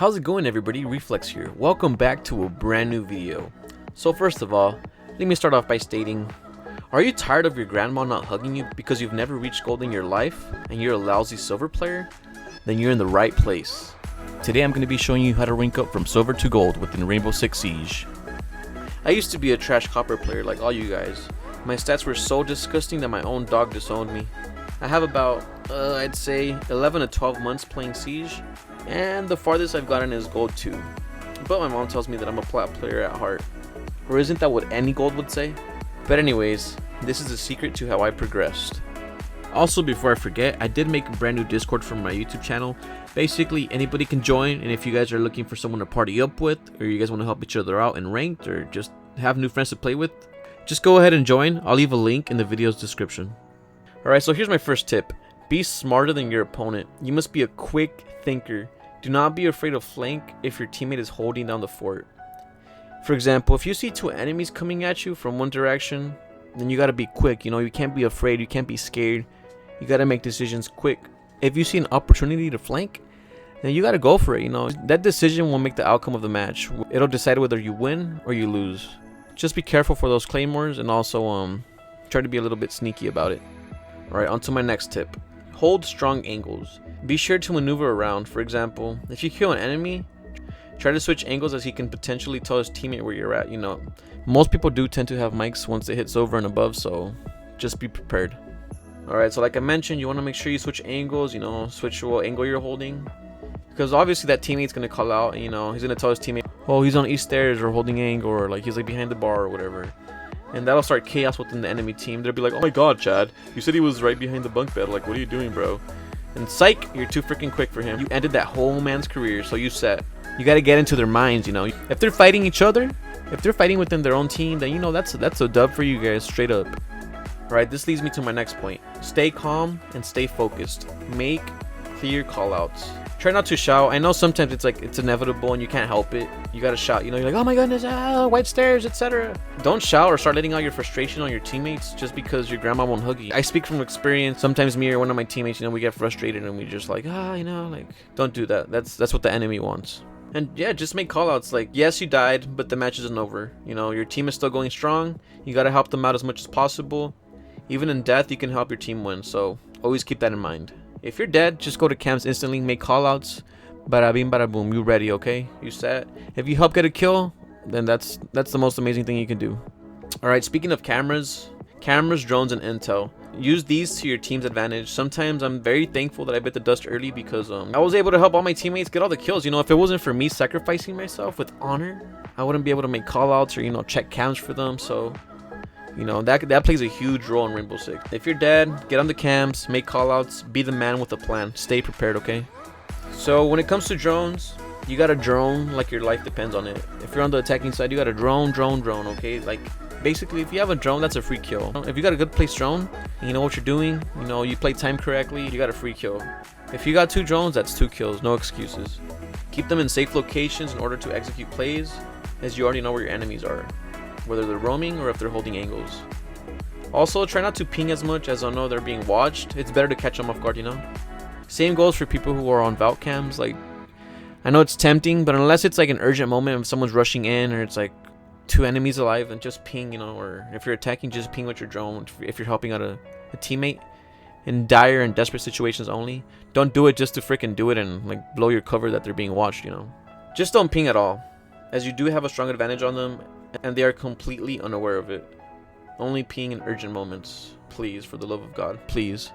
How's it going, everybody? Reflex here. Welcome back to a brand new video. So first of all, let me start off by stating, are you tired of your grandma not hugging you because you've never reached gold in your life and you're a lousy silver player? Then you're in the right place. Today I'm going to be showing you how to rank up from silver to gold within Rainbow Six Siege. I used to be a trash copper player like all you guys. My stats were so disgusting that my own dog disowned me. I have about, I'd say 11 to 12 months playing Siege, and the farthest I've gotten is gold 2. But my mom tells me that I'm a plat player at heart. Or isn't that what any gold would say? But anyways, this is the secret to how I progressed. Also, before I forget, I did make a brand new Discord for my YouTube channel. Basically, anybody can join, and if you guys are looking for someone to party up with, or you guys want to help each other out in ranked, or just have new friends to play with, just go ahead and join. I'll leave a link in the video's description. Alright, so here's my first tip. Be smarter than your opponent. You must be a quick thinker. Do not be afraid of flank if your teammate is holding down the fort. For example, if you see two enemies coming at you from one direction, then you gotta be quick. You can't be afraid, you can't be scared. You gotta make decisions quick. If you see an opportunity to flank, then you gotta go for it. That decision will make the outcome of the match. It'll decide whether you win or you lose. Just be careful for those claymores, and also try to be a little bit sneaky about it. Alright, on to my next tip. Hold strong angles. Be sure to maneuver around. For example, if you kill an enemy, try to switch angles as he can potentially tell his teammate where you're at. Most people do tend to have mics once it hits over and above, so just be prepared. Alright, so like I mentioned, you want to make sure you switch angles, switch what angle you're holding. Because obviously that teammate's going to call out, and, he's going to tell his teammate, oh, he's on east stairs or holding angle, or like he's like behind the bar or whatever. And that'll start chaos within the enemy team. They'll be like, oh my god, Chad, you said he was right behind the bunk bed. Like, what are you doing, bro? And psych, you're too freaking quick for him. You ended that whole man's career, so you set. You gotta get into their minds, If they're fighting each other, if they're fighting within their own team, then that's a dub for you guys, straight up. Alright, this leads me to my next point. Stay calm and stay focused. Make clear callouts. Try not to shout. I know sometimes it's inevitable and you can't help it. You gotta shout, you're like, oh my goodness, white stairs, etc. Don't shout or start letting out your frustration on your teammates just because your grandma won't hug you. I speak from experience. Sometimes me or one of my teammates, we get frustrated and we just like, don't do that. That's what the enemy wants. And yeah, just make callouts like, yes, you died, but the match isn't over. Your team is still going strong. You gotta help them out as much as possible. Even in death, you can help your team win, so always keep that in mind. If you're dead, just go to camps instantly, make callouts. Bada bing, bada boom. You ready, okay? You set. If you help get a kill, then that's the most amazing thing you can do. Alright, speaking of cameras, drones, and intel. Use these to your team's advantage. Sometimes I'm very thankful that I bit the dust early because I was able to help all my teammates get all the kills. If it wasn't for me sacrificing myself with honor, I wouldn't be able to make callouts or, check cams for them, so... that plays a huge role in Rainbow Six. If you're dead, get on the cams, make callouts, be the man with a plan. Stay prepared, okay? So when it comes to drones, you gotta drone like your life depends on it. If you're on the attacking side, you gotta drone, okay? Like, basically, if you have a drone, that's a free kill. If you got a good placed drone, and you know what you're doing, you play time correctly, you got a free kill. If you got 2 drones, that's 2 kills, no excuses. Keep them in safe locations in order to execute plays, as you already know where your enemies are, whether they're roaming or if they're holding angles. Also, try not to ping as much, as I know they're being watched. It's better to catch them off guard, Same goes for people who are on vault cams. Like, I know it's tempting, but unless it's like an urgent moment if someone's rushing in or it's like 2 enemies alive, then just ping, or if you're attacking, just ping with your drone if you're helping out a teammate in dire and desperate situations only. Don't do it just to freaking do it and like blow your cover that they're being watched, Just don't ping at all, as you do have a strong advantage on them and they are completely unaware of it. Only ping in urgent moments. Please, for the love of God, please.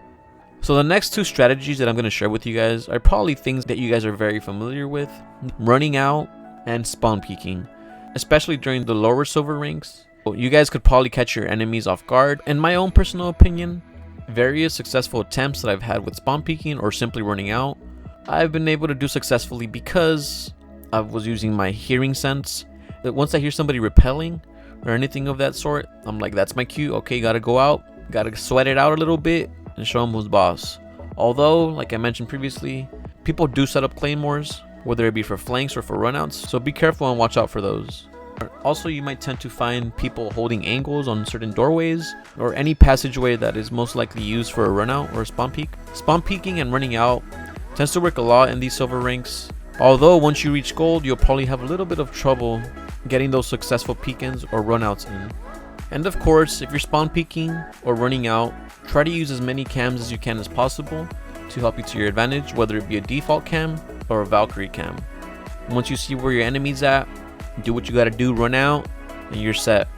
So the next 2 strategies that I'm going to share with you guys are probably things that you guys are very familiar with. Running out and spawn peeking. Especially during the lower silver ranks. You guys could probably catch your enemies off guard. In my own personal opinion, various successful attempts that I've had with spawn peeking or simply running out, I've been able to do successfully because I was using my hearing sense. That once I hear somebody repelling or anything of that sort, I'm like, that's my cue. Okay, gotta go out, gotta sweat it out a little bit and show them who's boss. Although, like I mentioned previously, people do set up claymores, whether it be for flanks or for runouts, so be careful and watch out for those. Also, you might tend to find people holding angles on certain doorways or any passageway that is most likely used for a runout or a spawn peek. Spawn peeking and running out tends to work a lot in these silver ranks. Although once you reach gold, you'll probably have a little bit of trouble getting those successful peek-ins or runouts in. And of course, if you're spawn peeking or running out, try to use as many cams as you can as possible to help you to your advantage, whether it be a default cam or a Valkyrie cam. Once you see where your enemy's at, do what you gotta do, run out, and you're set.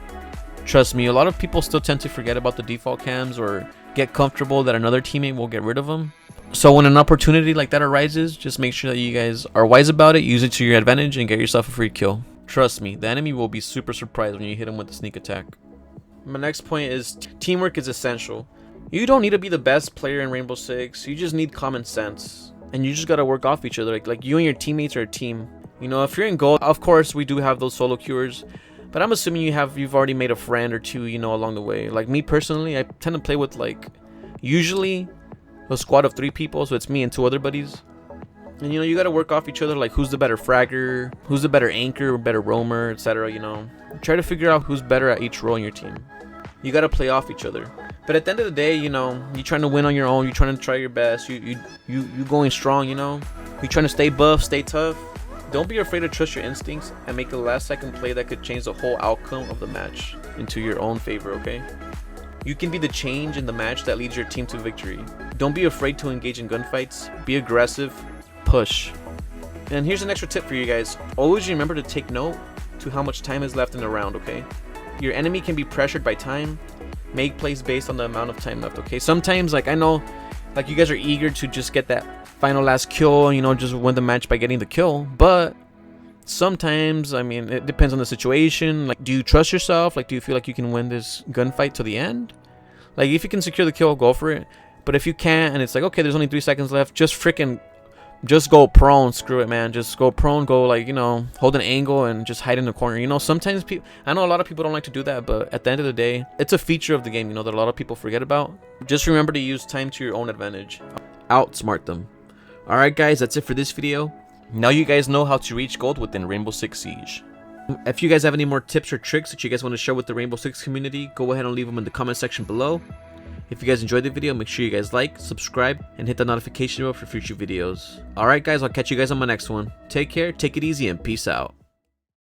Trust me, a lot of people still tend to forget about the default cams or get comfortable that another teammate will get rid of them. So when an opportunity like that arises, just make sure that you guys are wise about it, use it to your advantage, and get yourself a free kill. Trust me, the enemy will be super surprised when you hit him with the sneak attack. My next point is teamwork is essential. You don't need to be the best player in Rainbow Six, you just need common sense. And you just gotta work off each other, like you and your teammates are a team. You know, if you're in gold, of course we do have those solo queuers, but I'm assuming you've already made a friend or two, you know, along the way. Like me personally, I tend to play with like usually a squad of 3 people, so it's me and 2 other buddies. And you know, you gotta work off each other, like who's the better fragger, who's the better anchor, better roamer, etc. You know, try to figure out who's better at each role in your team. You gotta play off each other. But at the end of the day, you know, you're trying to win on your own, you're trying to try your best, you going strong, you know, you're trying to stay buff, stay tough. Don't be afraid to trust your instincts and make a last second play that could change the whole outcome of the match into your own favor, okay? You can be the change in the match that leads your team to victory. Don't be afraid to engage in gunfights, be aggressive, push. And here's an extra tip for you guys. Always remember to take note to how much time is left in the round, okay? Your enemy can be pressured by time. Make plays based on the amount of time left, okay? Sometimes, like I know, like you guys are eager to just get that final last kill, you know, just win the match by getting the kill, but sometimes, I mean, it depends on the situation. Like, do you trust yourself? Like, do you feel like you can win this gunfight to the end? Like, if you can secure the kill, go for it. But if you can't, and it's like, okay, there's only 3 seconds left, just go prone. Screw it, man. Just go prone. Go, like, you know, hold an angle and just hide in the corner. You know, sometimes people, I know a lot of people don't like to do that, but at the end of the day, it's a feature of the game, you know, that a lot of people forget about. Just remember to use time to your own advantage. Outsmart them. Alright guys, that's it for this video. Now you guys know how to reach gold within Rainbow Six Siege. If you guys have any more tips or tricks that you guys want to share with the Rainbow Six community, go ahead and leave them in the comment section below. If you guys enjoyed the video, make sure you guys like, subscribe, and hit the notification bell for future videos. Alright guys, I'll catch you guys on my next one. Take care, take it easy, and peace out.